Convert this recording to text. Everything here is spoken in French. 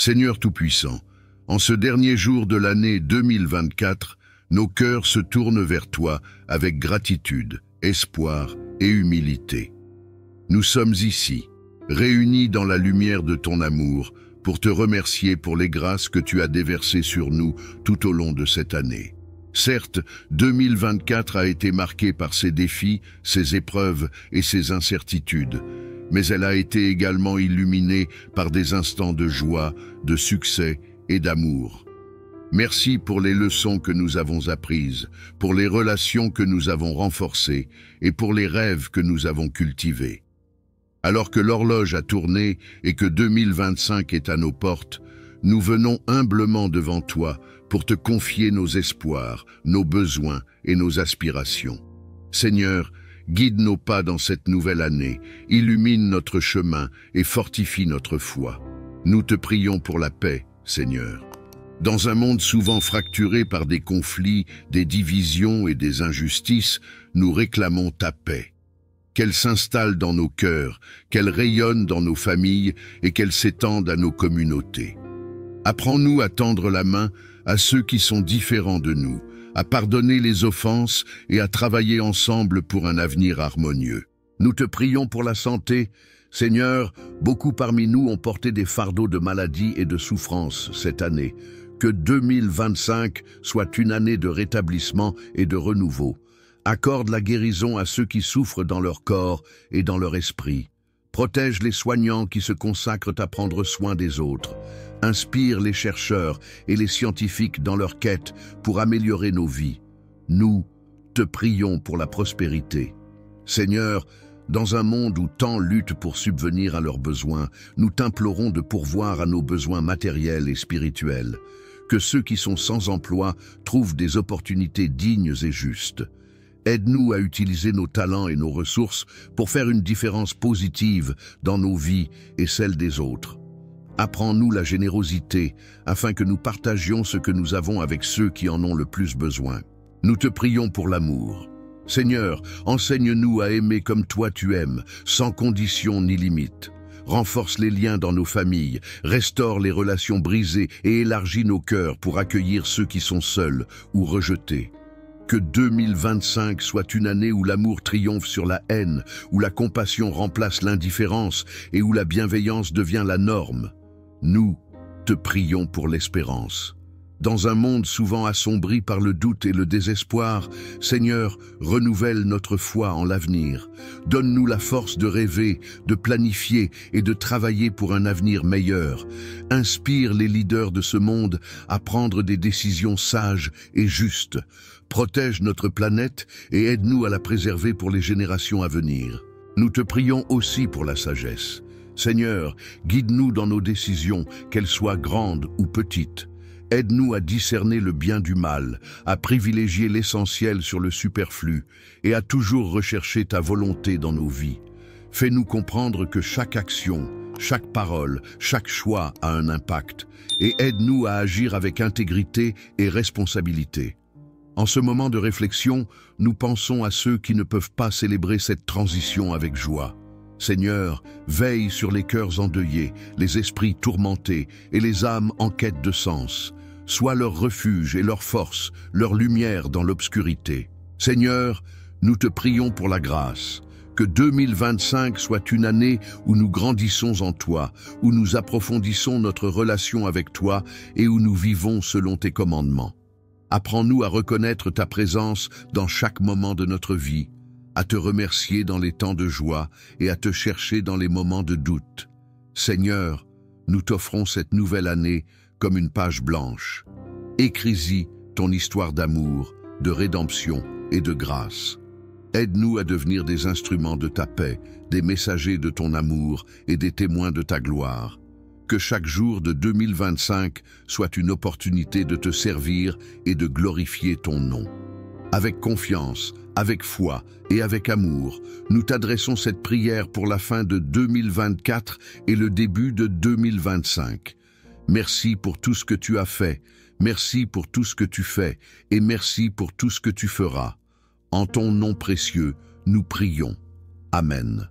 Seigneur Tout-Puissant, en ce dernier jour de l'année 2024, nos cœurs se tournent vers toi avec gratitude, espoir et humilité. Nous sommes ici, réunis dans la lumière de ton amour, pour te remercier pour les grâces que tu as déversées sur nous tout au long de cette année. Certes, 2024 a été marquée par ses défis, ses épreuves et ses incertitudes, mais elle a été également illuminée par des instants de joie, de succès et d'amour. Merci pour les leçons que nous avons apprises, pour les relations que nous avons renforcées et pour les rêves que nous avons cultivés. Alors que l'horloge a tourné et que 2025 est à nos portes, nous venons humblement devant toi pour te confier nos espoirs, nos besoins et nos aspirations. Seigneur, guide nos pas dans cette nouvelle année, illumine notre chemin et fortifie notre foi. Nous te prions pour la paix, Seigneur. Dans un monde souvent fracturé par des conflits, des divisions et des injustices, nous réclamons ta paix. Qu'elle s'installe dans nos cœurs, qu'elle rayonne dans nos familles et qu'elle s'étende à nos communautés. Apprends-nous à tendre la main à ceux qui sont différents de nous, à pardonner les offenses et à travailler ensemble pour un avenir harmonieux. Nous te prions pour la santé. Seigneur, beaucoup parmi nous ont porté des fardeaux de maladie et de souffrance cette année. Que 2025 soit une année de rétablissement et de renouveau. Accorde la guérison à ceux qui souffrent dans leur corps et dans leur esprit. Protège les soignants qui se consacrent à prendre soin des autres. Inspire les chercheurs et les scientifiques dans leur quête pour améliorer nos vies. Nous te prions pour la prospérité. Seigneur, dans un monde où tant luttent pour subvenir à leurs besoins, nous t'implorons de pourvoir à nos besoins matériels et spirituels. Que ceux qui sont sans emploi trouvent des opportunités dignes et justes. Aide-nous à utiliser nos talents et nos ressources pour faire une différence positive dans nos vies et celles des autres. Apprends-nous la générosité afin que nous partagions ce que nous avons avec ceux qui en ont le plus besoin. Nous te prions pour l'amour. Seigneur, enseigne-nous à aimer comme toi tu aimes, sans condition ni limite. Renforce les liens dans nos familles, restaure les relations brisées et élargis nos cœurs pour accueillir ceux qui sont seuls ou rejetés. Que 2025 soit une année où l'amour triomphe sur la haine, où la compassion remplace l'indifférence et où la bienveillance devient la norme. Nous te prions pour l'espérance. Dans un monde souvent assombri par le doute et le désespoir, Seigneur, renouvelle notre foi en l'avenir. Donne-nous la force de rêver, de planifier et de travailler pour un avenir meilleur. Inspire les leaders de ce monde à prendre des décisions sages et justes. Protège notre planète et aide-nous à la préserver pour les générations à venir. Nous te prions aussi pour la sagesse. Seigneur, guide-nous dans nos décisions, qu'elles soient grandes ou petites. Aide-nous à discerner le bien du mal, à privilégier l'essentiel sur le superflu et à toujours rechercher ta volonté dans nos vies. Fais-nous comprendre que chaque action, chaque parole, chaque choix a un impact et aide-nous à agir avec intégrité et responsabilité. En ce moment de réflexion, nous pensons à ceux qui ne peuvent pas célébrer cette transition avec joie. Seigneur, veille sur les cœurs endeuillés, les esprits tourmentés et les âmes en quête de sens. Sois leur refuge et leur force, leur lumière dans l'obscurité. Seigneur, nous te prions pour la grâce. Que 2025 soit une année où nous grandissons en toi, où nous approfondissons notre relation avec toi et où nous vivons selon tes commandements. Apprends-nous à reconnaître ta présence dans chaque moment de notre vie, à te remercier dans les temps de joie et à te chercher dans les moments de doute. Seigneur, nous t'offrons cette nouvelle année comme une page blanche. Écris-y ton histoire d'amour, de rédemption et de grâce. Aide-nous à devenir des instruments de ta paix, des messagers de ton amour et des témoins de ta gloire. Que chaque jour de 2025 soit une opportunité de te servir et de glorifier ton nom. Avec confiance, avec foi et avec amour, nous t'adressons cette prière pour la fin de 2024 et le début de 2025. Merci pour tout ce que tu as fait, merci pour tout ce que tu fais et merci pour tout ce que tu feras. En ton nom précieux, nous prions. Amen.